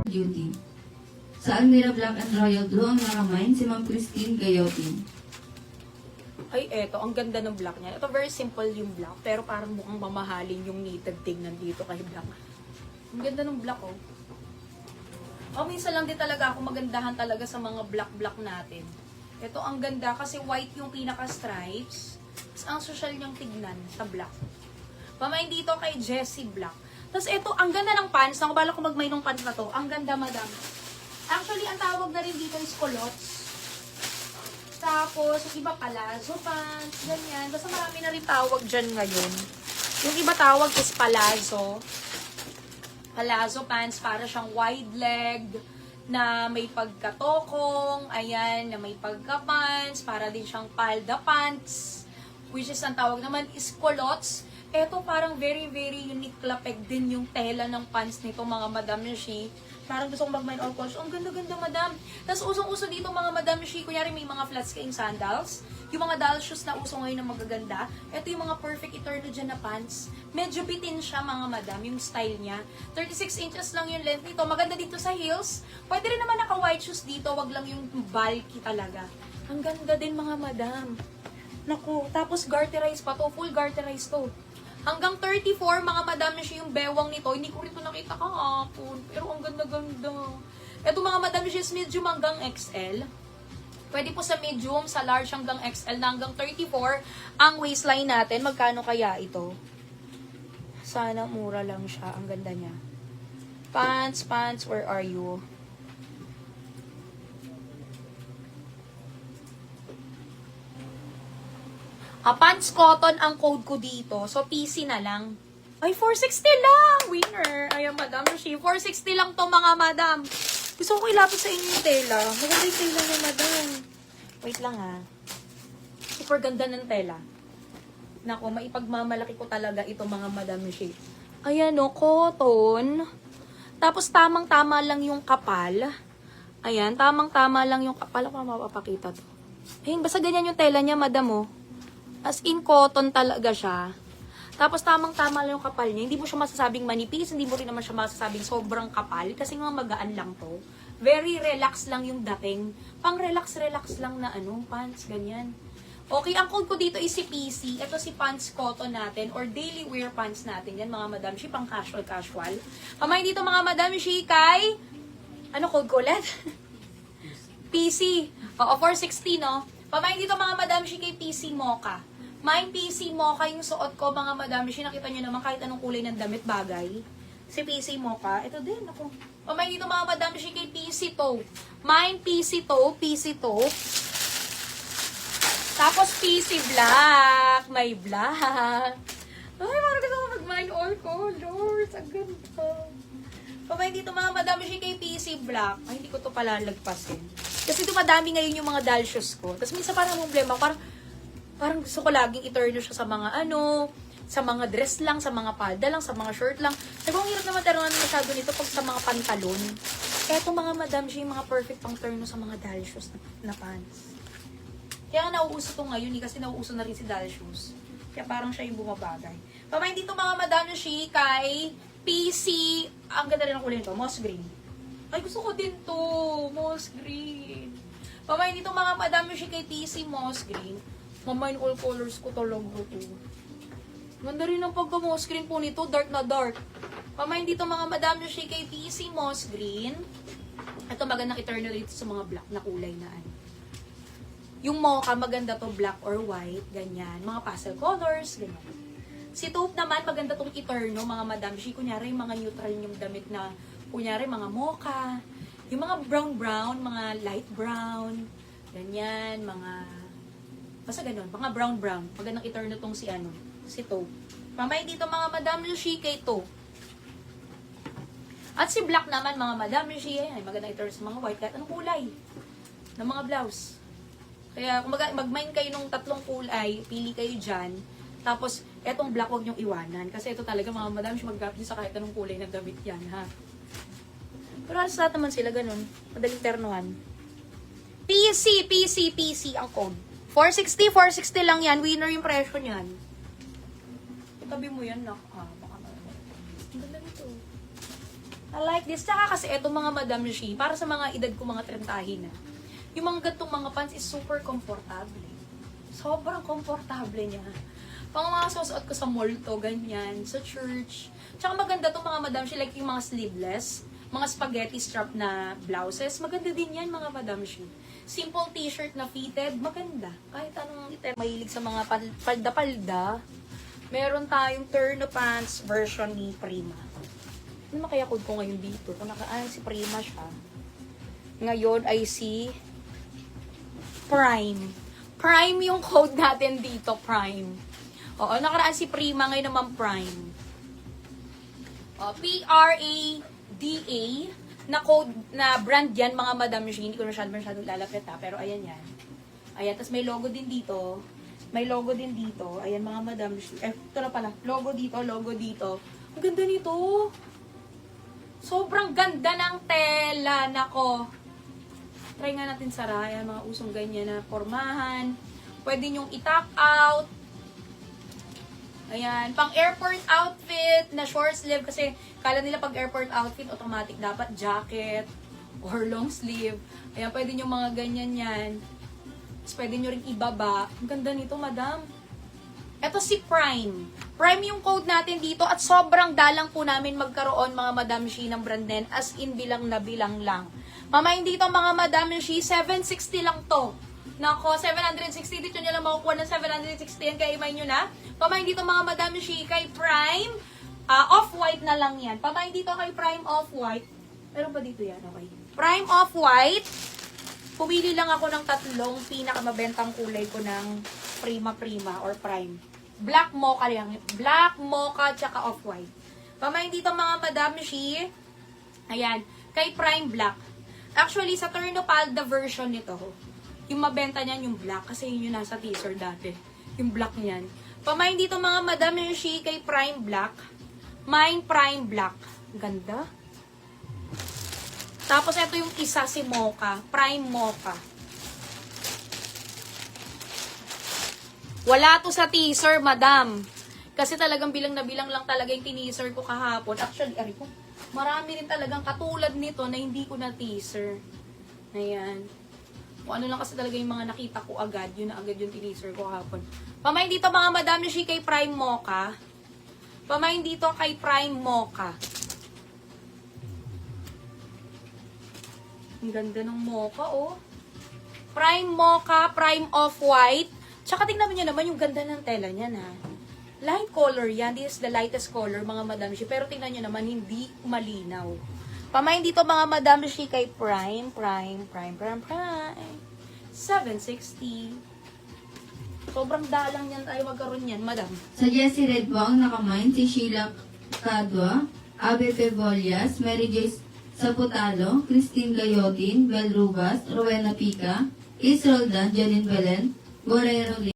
Duty. Sa Almira Black and Royal Blue ang nakamain si Ma'am Christine Gayotin. Ay, eto, ang ganda ng black niya. Ito, very simple yung black, pero parang mukhang mamahalin yung knitted tingnan dito kay black. Ang ganda ng black, oh. Minsan lang din talaga ako magandahan talaga sa mga black-black natin. Ito, ang ganda kasi white yung pinaka-stripes. Tapos, ang social niyang tignan sa black. Pamain dito kay Jessie Black. Tapos, ito, ang ganda ng pants. Nakabala ko magmay ng pants na to. Ang ganda, madam. Actually, ang tawag na rin dito is culottes. Tapos, yung iba palazzo pants, ganyan. Basta marami na rin tawag dyan ngayon. Yung iba tawag is palazzo. Palazzo pants, para siyang wide leg, na may pagkatokong, ayan, na may pagka-pants, para din siyang palda pants, which is ang tawag naman is culottes. Ito parang very, very unique lapeg din yung tela ng pants nito, mga Madam Shi. Parang gusto kong mag-mine all colors. Ang ganda-ganda, madam. Tapos usong-uso dito, mga Madam Shi. Kunyari may mga flats kayong sandals. Yung mga doll shoes na uso ngayon na magaganda. Ito yung mga perfect eterno dyan na pants. Medyo bitin siya, mga madam, yung style niya. 36 inches lang yung length nito. Maganda dito sa heels. Pwede rin naman naka-white shoes dito. Wag lang yung bulky talaga. Ang ganda din, mga madam. Naku, tapos garterize pa to. Full garterize to. Hanggang 34, mga madam na siya yung bewang nito. Hindi ko rito nakita kahapon. Pero ang ganda-ganda. Ito, mga madam na siya is medium hanggang XL. Pwede po sa medium, sa large hanggang XL na hanggang 34. Ang waistline natin, magkano kaya ito? Sana mura lang siya. Ang ganda niya. Pants, where are you? Pants cotton ang code ko dito. So, PC na lang. Ay, 460 lang! Winner! Ayan, madam. 460 lang to, mga madam. Gusto ko ilapit sa inyo yung tela. Maganda yung tela niya, madam. Wait lang, ha. Super ganda ng tela. Nako, maipagmamalaki ko talaga ito, mga madam. Ayan, o, cotton. Tapos, tamang-tama lang yung kapal. Ayan, tamang-tama lang yung kapal. Ako mapapakita to. Ayun, basta ganyan yung tela niya, madam, o. As in, cotton talaga siya. Tapos, tamang-tama lang yung kapal niya. Hindi mo siya masasabing manipis, hindi mo rin naman siya masasabing sobrang kapal, kasi nga magaan lang to. Very relax lang yung dating. Pang relax-relax lang na pants, ganyan. Okay, ang code ko dito is si PC. Ito si pants cotton natin, or daily wear pants natin. Yan, mga madam, si pang casual. Kamay dito, mga madam, si kay... Ano code ko ulit? PC. Oo, 460, no? Pamain dito, mga madam, si kay PC Mocha. Mine PC Mocha yung suot ko, mga madam. Si nakita nyo naman kahit anong kulay ng damit bagay. Si PC Mocha. Ito din, ako. Pamain dito, mga madam, si kay PC To. Mine PC To. Tapos PC Black. May black. Ay, parang gusto ko mag-mine all colors. Ang ganda. Pamain dito, mga madam, si kay PC Black. Ay, hindi ko to palalagpasin. Kasi dumadami ngayon yung mga doll shoes ko. Tapos minsan parang problema, parang gusto ko laging i-turn siya sa mga sa mga dress lang, sa mga palda lang, sa mga shirt lang. Sabi ko, ang hirap naman tarunan masyado nito pag sa mga pantalon. Eto, mga madam, siya yung mga perfect pang turn sa mga doll shoes na pants. Kaya nga nauuso to ngayon, kasi nauuso na rin si doll shoes. Kaya parang siya yung bumabagay. Pamain dito, mga madam, siya kay PC, ang ganda rin ang kulay nito, moss green. Ay, gusto ko din to. Moss green. Pamain dito, mga madam, siya kay PC moss green. Mamain all colors ko talaga to. Ganda rin ang pagka-moss green po nito. Dark na dark. Pamain dito, mga madam, siya kay PC moss green. Ito, magandang eternal dito sa mga black na kulay na Yung mocha, maganda to black or white. Ganyan. Mga pastel colors. Ganyan. Si taupe naman, maganda tong eterno, mga madam. Siya, kunyari, mga neutral yung damit na kunyari, mga mocha, yung mga brown-brown, mga light brown, ganyan, basta ganun, mga brown-brown. Magandang eterno tong si taupe. Mamay dito, mga madam, si kay taupe. At si black naman, mga madam, si magandang eterno sa mga white, kahit anong kulay ng mga blouse. Kaya, kung mag-mine kayo ng tatlong kulay, pili kayo dyan, tapos, etong black, huwag niyong iwanan. Kasi ito talaga, mga madam, siya mag-grab sa kahit anong kulay ng damit yan, ha? Pero halos lahat naman sila ganun. Madaling ternuhan. PC ang code. 460, 460 lang yan. Winner yung presyo niyan. Itabi mo yan, nak. Baka ang ganda nito. I like this. Tsaka kasi eto mga Madam Shi, para sa mga edad ko mga 30 na. Yung mga gantong mga pants is super komportable. Sobrang komportable niya. Pang mga susuot ko sa mall to, ganyan, sa church. Tsaka maganda tong mga Madam Shi, like yung mga sleeveless, mga spaghetti strap na blouses. Maganda din yan mga Madam Shi. Simple t-shirt na fitted, maganda. Kahit anong mahilig sa mga palda-palda, meron tayong turn pants version ni Prima. Ano kaya code ko ngayon dito? Kung nakaan si Prima siya. Ngayon ay si Prime. Prime yung code natin dito, Prime. Oo, nakaraan si Prima, ngayon naman Prime. P-R-A-D-A na code, na brand yan, mga Madam Shi. Hindi ko masyadong lalapit ha, pero ayan yan. Ayan, tapos may logo din dito. May logo din dito. Ayan, mga Madam Shi. Ito na pala. Logo dito, logo dito. Ang ganda nito. Sobrang ganda ng tela. Nako. Try nga natin sara. Ayan, mga usong ganyan na formahan. Pwede nyong i-tuck out. Ayan, pang airport outfit na short sleeve kasi kala nila pag airport outfit automatic dapat jacket or long sleeve. Ayan, pwede nyo mga ganyan yan. Tapos pwede nyo rin ibaba. Ang ganda nito, madam. Ito si Prime. Prime yung code natin dito at sobrang dalang po namin magkaroon mga Madam Shi ng brand din as in bilang na bilang lang. Mamayin dito mga Madam Shi, 760 lang to. Nako, 760 dito nyo lang makukuha ng 760 yan, kaya imay nyo na. Pamahin dito mga Madam Shi, kay Prime, off-white na lang yan. Pamahin dito kay Prime off-white. Meron pa dito yan, okay. Prime off-white. Pumili lang ako ng tatlong pinakamabentang kulay ko ng Prima or Prime. Black mocha lang. Black mocha tsaka off-white. Pamahin dito mga Madam Shi. Ayan, kay Prime Black. Actually, sa Turnopalda version nito, yung mabenta niyan yung black kasi yun yung nasa teaser dati. Yung black niyan. Pamahin dito mga Madam Shi kay Prime Black. Mine Prime Black. Ganda. Tapos ito yung isa si Mocha. Prime Mocha. Wala to sa teaser, madam. Kasi talagang bilang na bilang lang talaga yung tineaser ko kahapon. Actually, ari ko. Marami rin talagang katulad nito na hindi ko na teaser. Ayan. Kung ano lang kasi talaga yung mga nakita ko agad, yun na agad yung tineaser ko hapon. Pamahin dito mga Madam Shi kay Prime Mocha. Pamahin dito kay Prime Mocha. Ang ganda ng Mocha, oh. Prime Mocha, Prime Off-White. Tsaka tingnan nyo naman yung ganda ng tela niya, ha. Light color yan. This is the lightest color, mga Madam Shi. Pero tingnan nyo naman, hindi malinaw. Pamahin dito mga Madam Shi kay Prime. 760. Sobrang dalang yan tayo magkaroon yan, madam. Sa Jessie Red po ang nakamain si Sheila Cadua, Abe Pebolias, Mary Joyce Saputalo, Christine Gayotin, Bel Rubas, Rowena Pica, Is Roldan, Janine Belen, Borero